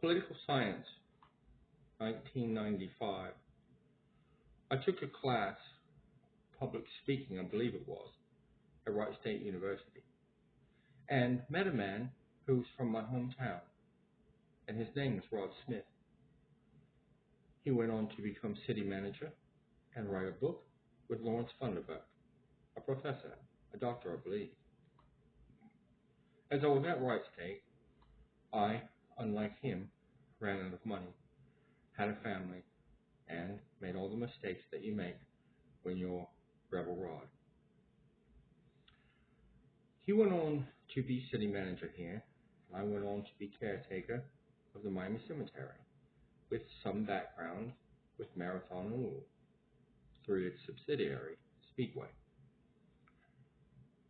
Political Science, 1995. I took a class, public speaking, I believe it was, at Wright State University, and met a man who was from my hometown, and his name was Rod Smith. He went on to become city manager and write a book with Lawrence Funderburk, a professor, a doctor, I believe. As I was at Wright State, I, unlike him, ran out of money, had a family, and made all the mistakes that you make when you're Rebel Rod. He went on to be city manager here, and I went on to be caretaker of the Miami Cemetery, with some background with Marathon Oil through its subsidiary, Speedway.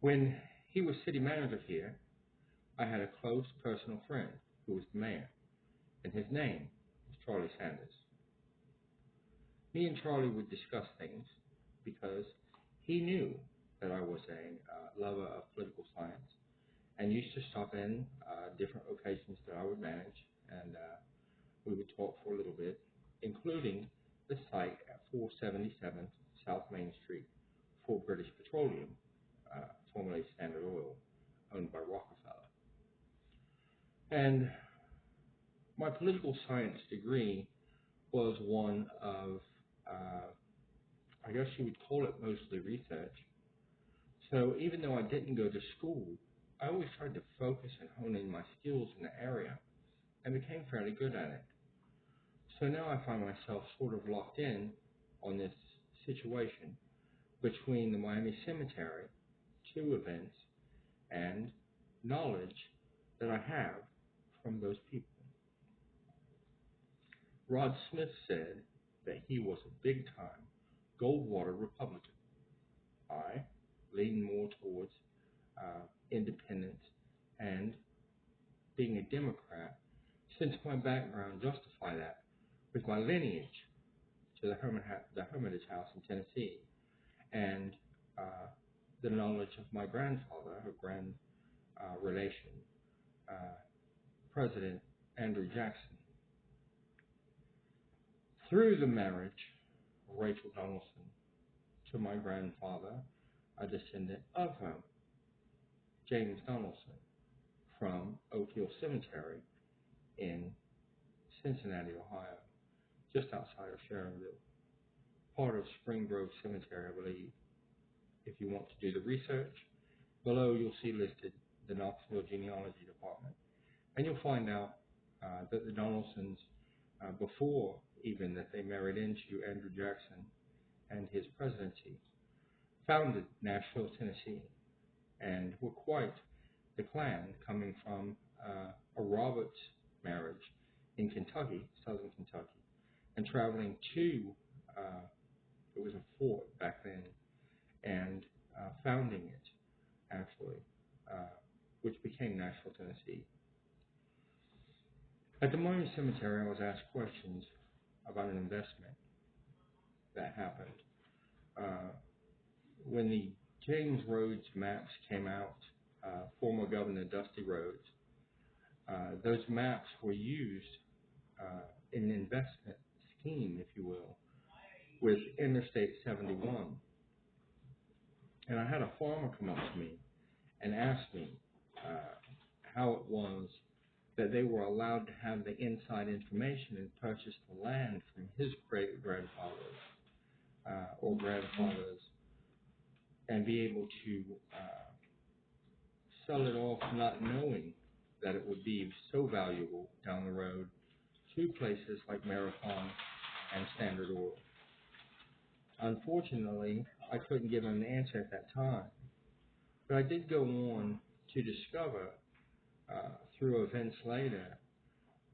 When he was city manager here, I had a close personal friend who was the mayor, and his name was Charlie Sanders. Me and Charlie would discuss things because he knew that I was a lover of political science and used to stop in different occasions that I would manage, and we would talk for a little bit, including the site at 477 South Main Street for British Petroleum, formerly Standard Oil, owned by Rockefeller. And my political science degree was one of, I guess you would call it mostly research. So even though I didn't go to school, I always tried to focus and hone in my skills in the area and became fairly good at it. So now I find myself sort of locked in on this situation between the Miami Cemetery, two events, and knowledge that I have from those people. Rod Smith said that he was a big-time Goldwater Republican. I lean more towards independence and being a Democrat, since my background justify that with my lineage to the Hermitage House in Tennessee, and the knowledge of my grandfather, her grand relation, President Andrew Jackson. Through the marriage of Rachel Donaldson to my grandfather, a descendant of James Donaldson from Oak Hill Cemetery in Cincinnati, Ohio, just outside of Sharonville, part of Spring Grove Cemetery, I believe. If you want to do the research, below you'll see listed the Knoxville Genealogy Department, and you'll find out that the Donaldsons, before even that they married into Andrew Jackson and his presidency, founded Nashville, Tennessee, and were quite the clan, coming from a Roberts marriage in Kentucky, southern Kentucky, and traveling to, it was a fort back then, and founding it, actually, which became Nashville, Tennessee. At the Miami Cemetery, I was asked questions about an investment that happened. When the James Rhodes maps came out, former Governor Dusty Rhodes, those maps were used in an investment scheme, if you will, with Interstate 71. And I had a farmer come up to me and ask me how it was that they were allowed to have the inside information and purchase the land from his great-grandfathers or grandfathers, and be able to sell it off not knowing that it would be so valuable down the road to places like Marathon and Standard Oil. Unfortunately, I couldn't give him an answer at that time, but I did go on to discover through events later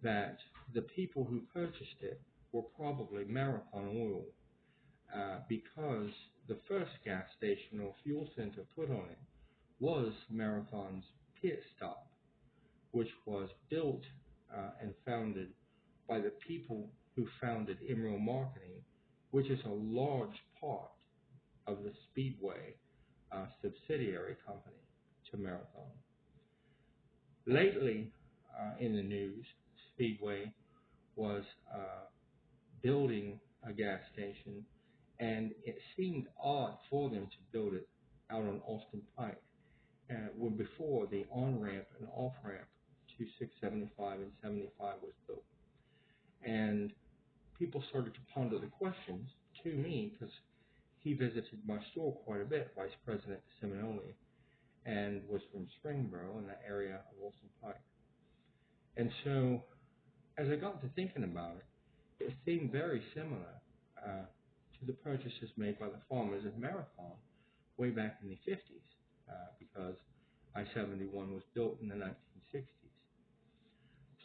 that the people who purchased it were probably Marathon Oil, because the first gas station or fuel center put on it was Marathon's pit stop, which was built and founded by the people who founded Emerald Marketing, which is a large part of the Speedway subsidiary company to Marathon. Lately, in the news, Speedway was building a gas station, and it seemed odd for them to build it out on Austin Pike, when before the on-ramp and off-ramp to 675 and 75 was built. And people started to ponder the questions to me, because he visited my store quite a bit, Vice President Seminole, and was from Springboro in that area of Austin Pike. And so as I got to thinking about it, it seemed very similar to the purchases made by the farmers of Marathon way back in the 50s, because I-71 was built in the 1960s.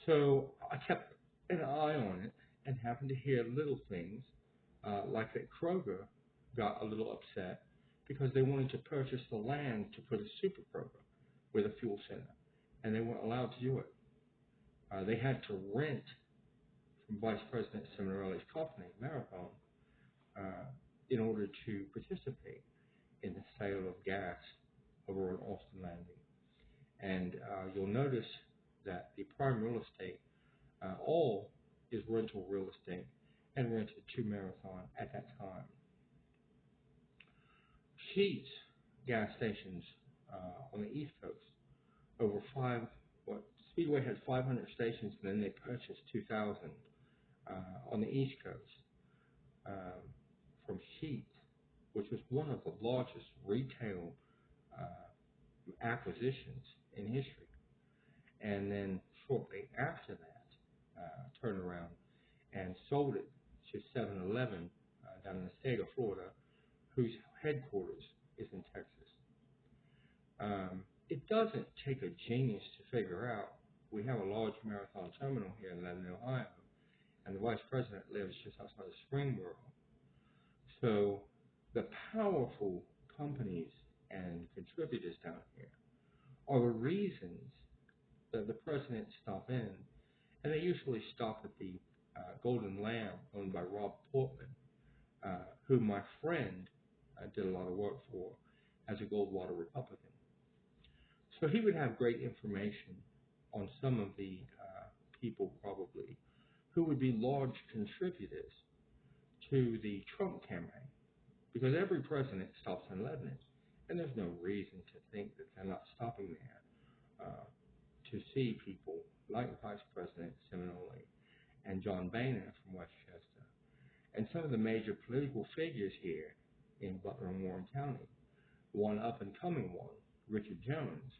So I kept an eye on it and happened to hear little things, like that Kroger got a little upset because they wanted to purchase the land to put a super Kroger with a fuel center, and they weren't allowed to do it. They had to rent from Vice President Seminole's company, Marathon, in order to participate in the sale of gas over on Austin Landing. And you'll notice that the prime real estate all is rental real estate and rented to Marathon at that time. Sheets gas stations on the East Coast, Speedway had 500 stations, and then they purchased 2,000 on the East Coast from Sheets, which was one of the largest retail acquisitions in history. And then shortly after that, turned around and sold it to 7-Eleven down in the state of Florida, whose headquarters is in Texas. It doesn't take a genius to figure out. We have a large Marathon terminal here in Lebanon, Ohio, and the Vice President lives just outside of Springboro. So the powerful companies and contributors down here are the reasons that the president stop in, and they usually stop at the Golden Lamb owned by Rob Portman, who my friend did a lot of work for as a Goldwater Republican. So he would have great information on some of the people probably who would be large contributors to the Trump campaign, because every president stops in Lebanon, and there's no reason to think that they're not stopping there to see people like Vice President Seminole and John Boehner from Westchester, and some of the major political figures here in Butler and Warren County. One up-and-coming one, Richard Jones,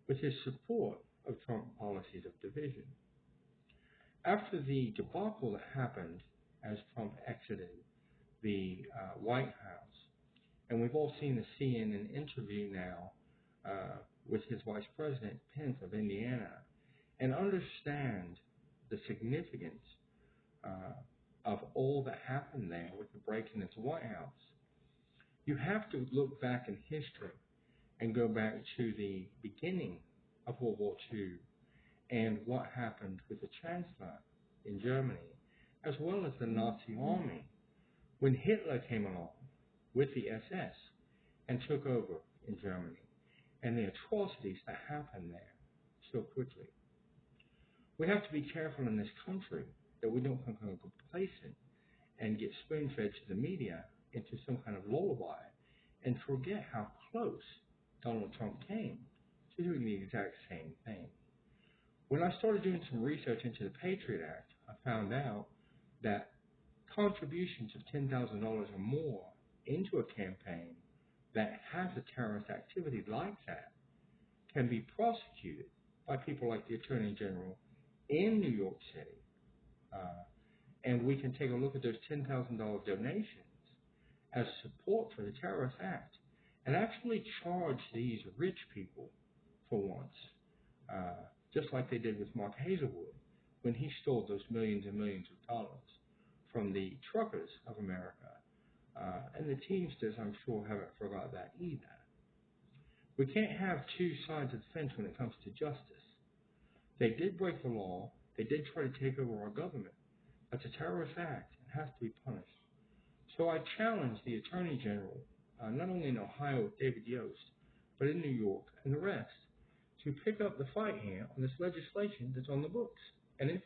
with his support of Trump policies of division. After the debacle that happened as Trump exited the White House, and we've all seen the CNN interview now with his Vice President Pence of Indiana, and understand the significance of all that happened there with the break-in into the White House. You have to look back in history and go back to the beginning of World War II and what happened with the Chancellor in Germany, as well as the Nazi army, when Hitler came along with the SS and took over in Germany, and the atrocities that happened there so quickly. We have to be careful in this country that we don't become complacent and get spoon-fed to the media into some kind of lullaby and forget how close Donald Trump came to doing the exact same thing. When I started doing some research into the Patriot Act, I found out that contributions of $10,000 or more into a campaign that has a terrorist activity like that can be prosecuted by people like the Attorney General in New York City. And we can take a look at those $10,000 donations as support for the Terrorist Act and actually charge these rich people for once, just like they did with Mark Hazelwood when he stole those millions and millions of dollars from the truckers of America. And the Teamsters, I'm sure, haven't forgot that either. We can't have two sides of the fence when it comes to justice. They did break the law. They did try to take over our government. That's a terrorist act and has to be punished. So I challenge the Attorney General, not only in Ohio with David Yost, but in New York and the rest, to pick up the fight here on this legislation that's on the books and enforce